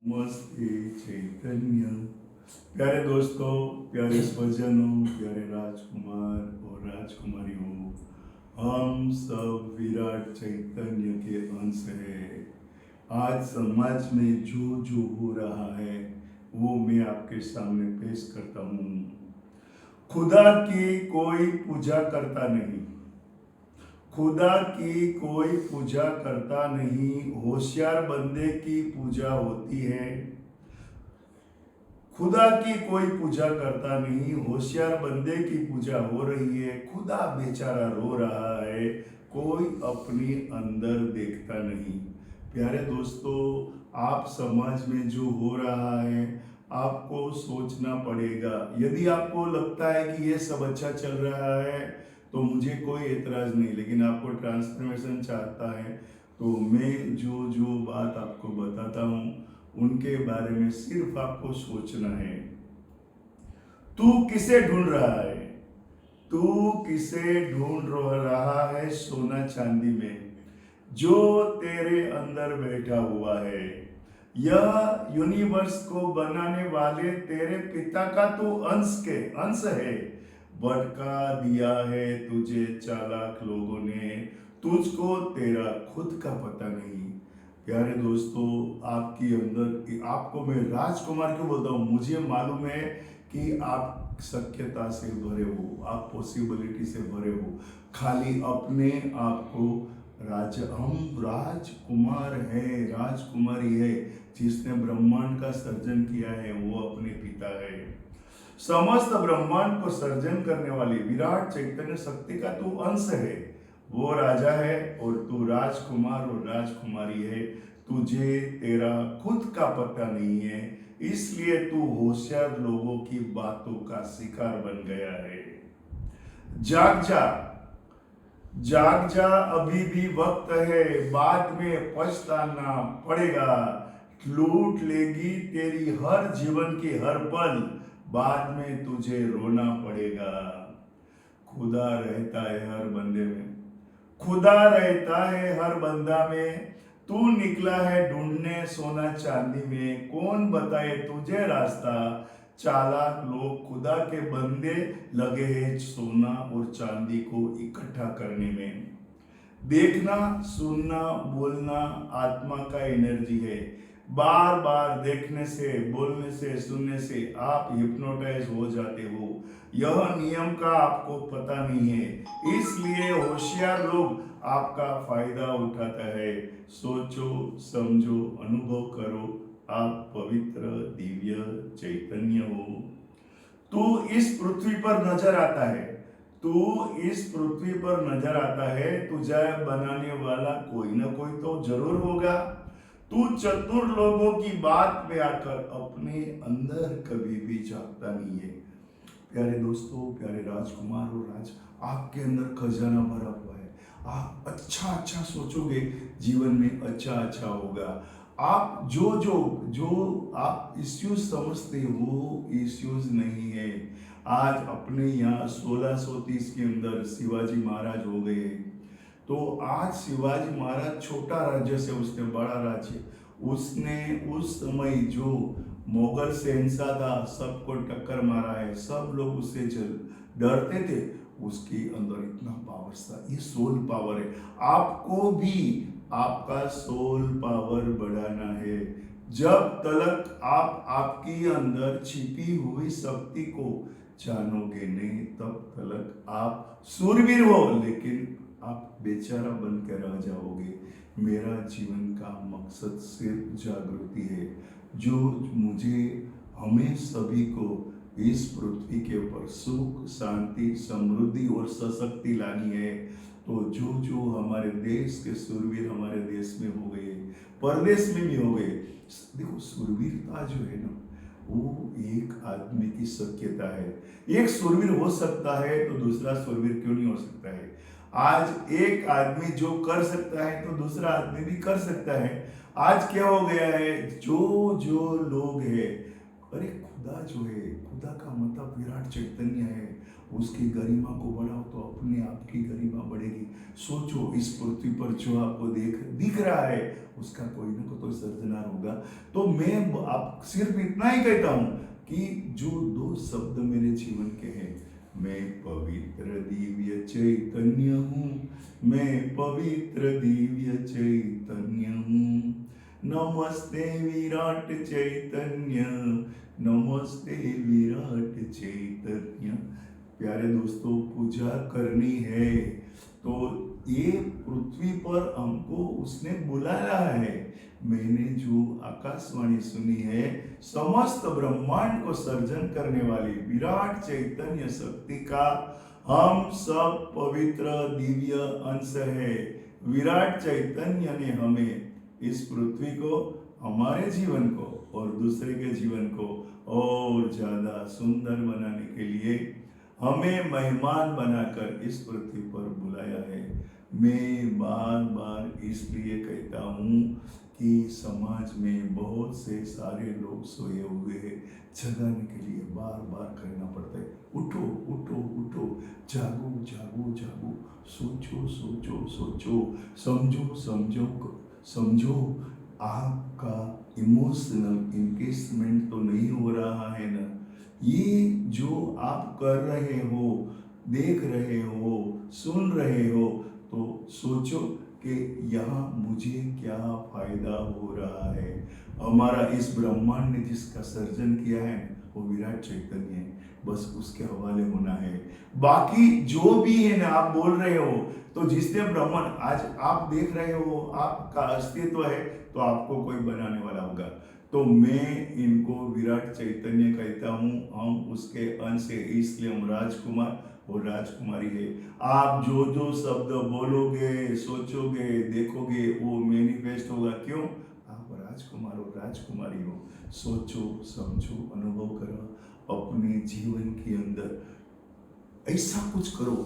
नमस्ते चैतन्य। प्यारे दोस्तों, प्यारे स्वजनों, प्यारे राजकुमार और राजकुमारियों, हम सब विराट चैतन्य के अंश हैं। आज समाज में जो जो हो रहा है वो मैं आपके सामने पेश करता हूँ। खुदा की कोई पूजा करता नहीं, खुदा की कोई पूजा करता नहीं, होशियार बंदे की पूजा होती है। खुदा की कोई पूजा करता नहीं, होशियार बंदे की पूजा हो रही है। खुदा बेचारा रो रहा है, कोई अपनी अंदर देखता नहीं। प्यारे दोस्तों, आप समाज में जो हो रहा है आपको सोचना पड़ेगा। यदि आपको लगता है कि ये सब अच्छा चल रहा है तो मुझे कोई एतराज नहीं, लेकिन आपको ट्रांसफॉर्मेशन चाहता है तो मैं जो जो बात आपको बताता हूँ उनके बारे में सिर्फ आपको सोचना है। तू किसे ढूंढ रहा है? तू किसे ढूंढ रहा है सोना चांदी में, जो तेरे अंदर बैठा हुआ है? यह यूनिवर्स को बनाने वाले तेरे पिता का तू अंश है। भटका दिया है तुझे चालाक लोगों ने, तुझको तेरा खुद का पता नहीं। प्यारे दोस्तों, आपके अंदर, आपको मैं राजकुमार क्यों बोलता हूँ, मुझे मालूम है कि आप सख्यता से भरे हो, आप पॉसिबिलिटी से भरे हो। खाली अपने आप को हम राजकुमार है, राजकुमारी है। जिसने ब्रह्मांड का सर्जन किया है वो अपने पिता है। समस्त ब्रह्मांड को सर्जन करने वाली विराट चैतन्य शक्ति का तू अंश है। वो राजा है और तू राजकुमार और राजकुमारी है। तुझे तेरा खुद का पता नहीं है, इसलिए तू होशियार लोगों की बातों का शिकार बन गया है। जाग जा, जाग जा, अभी भी वक्त है, बाद में पछताना पड़ेगा। लूट लेगी तेरी हर जीवन की हर पल, बाद में तुझे रोना पड़ेगा। खुदा रहता है हर बंदे में, खुदा रहता है हर बंदा में। तू निकला है ढूंढने सोना चांदी में, कौन बताए तुझे रास्ता? चालाक लोग खुदा के बंदे लगे हैं सोना और चांदी को इकट्ठा करने में। देखना, सुनना, बोलना आत्मा का एनर्जी है। बार बार देखने से, बोलने से, सुनने से आप हिप्नोटाइज हो जाते हो। यह नियम का आपको पता नहीं है, इसलिए होशियार लोग आपका फायदा उठाता है। सोचो, समझो, अनुभव करो, आप पवित्र दिव्य चैतन्य हो। तू इस पृथ्वी पर नजर आता है, तू इस पृथ्वी पर नजर आता है। तुझे बनाने वाला कोई ना कोई तो जरूर होगा। तू चतुर लोगों की बात में आकर अपने अंदर कभी भी झांकता नहीं है। प्यारे दोस्तों, प्यारे राजकुमार और राज, आपके अंदर खजाना भरा हुआ है। आप अच्छा अच्छा सोचोगे, जीवन में अच्छा अच्छा होगा। आप जो जो जो आप इश्यूज समझते हो, इश्यूज नहीं है। आज अपने यहाँ 1630 के अंदर शिवाजी महाराज हो गए। तो आज शिवाजी महाराज छोटा राज्य से उसने बड़ा राज्य, उसने उस समय जो मुगल शहंशाह था सबको टक्कर मारा है। सब लोग उससे डरते थे। उसके अंदर इतना पावर था, ये सोल पावर है। आपको भी आपका सोल पावर बढ़ाना है। जब तक आप आपकी अंदर छिपी हुई शक्ति को जानोगे नहीं, तब तक आप सूरवीर हो, लेकिन आप बेचारा बन के रह जाओगे। मेरा जीवन का मकसद सिर्फ जागृति है, जो मुझे हमें सभी को इस पृथ्वी के ऊपर सुख, शांति, समृद्धि और सशक्ति लानी है। तो जो जो हमारे देश के सूरवीर हमारे देश में हो गए, परदेश में भी हो गए। देखो, सूरवीरता जो है ना, वो एक आदमी की शक्यता है। एक सूरवीर हो सकता है तो दूसरा सूरवीर क्यों नहीं हो सकता है? आज एक आदमी जो कर सकता है तो दूसरा आदमी भी कर सकता है। आज क्या हो गया है, जो जो लोग हैं अरे खुदा जो है, खुदा का मतलब विराट चैतन्य है, उसकी गरिमा को बढ़ाओ तो अपने आप की गरिमा बढ़ेगी। सोचो इस पृथ्वी पर जो आपको दिख रहा है, उसका कोई ना कोई तो सर्जनहार होगा। तो मैं आप सिर्फ इतना ही कहता हूं कि जो दो शब्द मेरे जीवन के हैं, मैं पवित्र दिव्य चैतन्य हूँ, मैं पवित्र दिव्य चैतन्य हूँ। नमस्ते विराट चैतन्य, नमस्ते विराट चैतन्य। प्यारे दोस्तों, पूजा करनी है तो ये पृथ्वी पर हमको उसने बुलाया है। मैंने जो आकाशवाणी सुनी है, समस्त ब्रह्मांड को सर्जन करने वाली विराट चैतन्य शक्ति का हम सब पवित्र दिव्य अंश है। विराट चैतन्य ने हमें इस पृथ्वी को, हमारे जीवन को और दूसरे के जीवन को और ज्यादा सुंदर बनाने के लिए हमें मेहमान बनाकर इस पृथ्वी पर बुलाया है। मैं बार बार इसलिए कहता हूँ कि समाज में बहुत से सारे लोग सोए हुए हैं, जगाने के लिए बार बार कहना पड़ता है, उठो उठो उठो, जागो जागो जागो, सोचो सोचो सोचो, समझो समझो समझो। आपका इमोशनल इंगेजमेंट तो नहीं हो रहा है ना? ये जो आप कर रहे हो, देख रहे हो, सुन रहे हो, तो सोचो कि यहाँ मुझे क्या फायदा हो रहा है। हमारा इस ब्रह्मांड ने जिसका सर्जन किया है वो विराट चैतन्य है, बस उसके हवाले होना है। बाकी जो भी है ना, आप बोल रहे हो तो जिसने ब्रह्मांड आज आप देख रहे हो, आपका अस्तित्व है, तो आपको कोई बनाने वाला होगा। तो मैं इनको विराट चैतन्य कहता हूँ, हम उसके अंश है, इसलिए हम राजकुमार और राजकुमारी है। आप जो जो शब्द बोलोगे, सोचोगे, देखोगे, वो मैनिफेस्ट होगा। क्यों? आप राजकुमार और राजकुमारी हो। सोचो समझो, अनुभव करो अपने जीवन के अंदर ऐसा कुछ करो।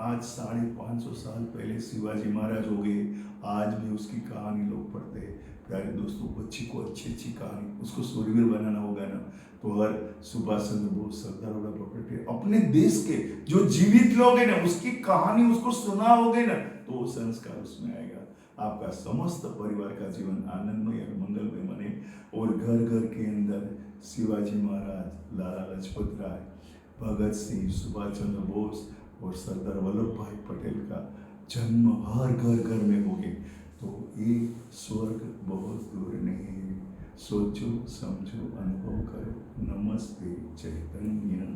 आज 550 साल पहले शिवाजी महाराज हो गए, आज भी उसकी कहानी लोग पढ़ते हैं। प्यारे दोस्तों, बच्ची को अच्छी अच्छी कहानी, उसको सूरवीर बनाना होगा ना, तो हर सुभाष चंद्र बोस, सरदार वल्लभ भाई पटेल, अपने देश के जो जीवित लोग हैं ना, उसकी कहानी उसको सुनाओगे ना, तो वो संस्कार उसमें आएगा। आपका समस्त परिवार का जीवन आनंदमय और मंगलमय बने, और घर घर के अंदर शिवाजी महाराज, लाला लाजपत राय, भगत सिंह, सुभाष चंद्र बोस और सरदार वल्लभ भाई पटेल का जन्म हर घर घर में हो गए, तो ये स्वर्ग बहुत दूर नहीं है। सोचो समझो, अनुभव करो। नमस्ते चैतन्य।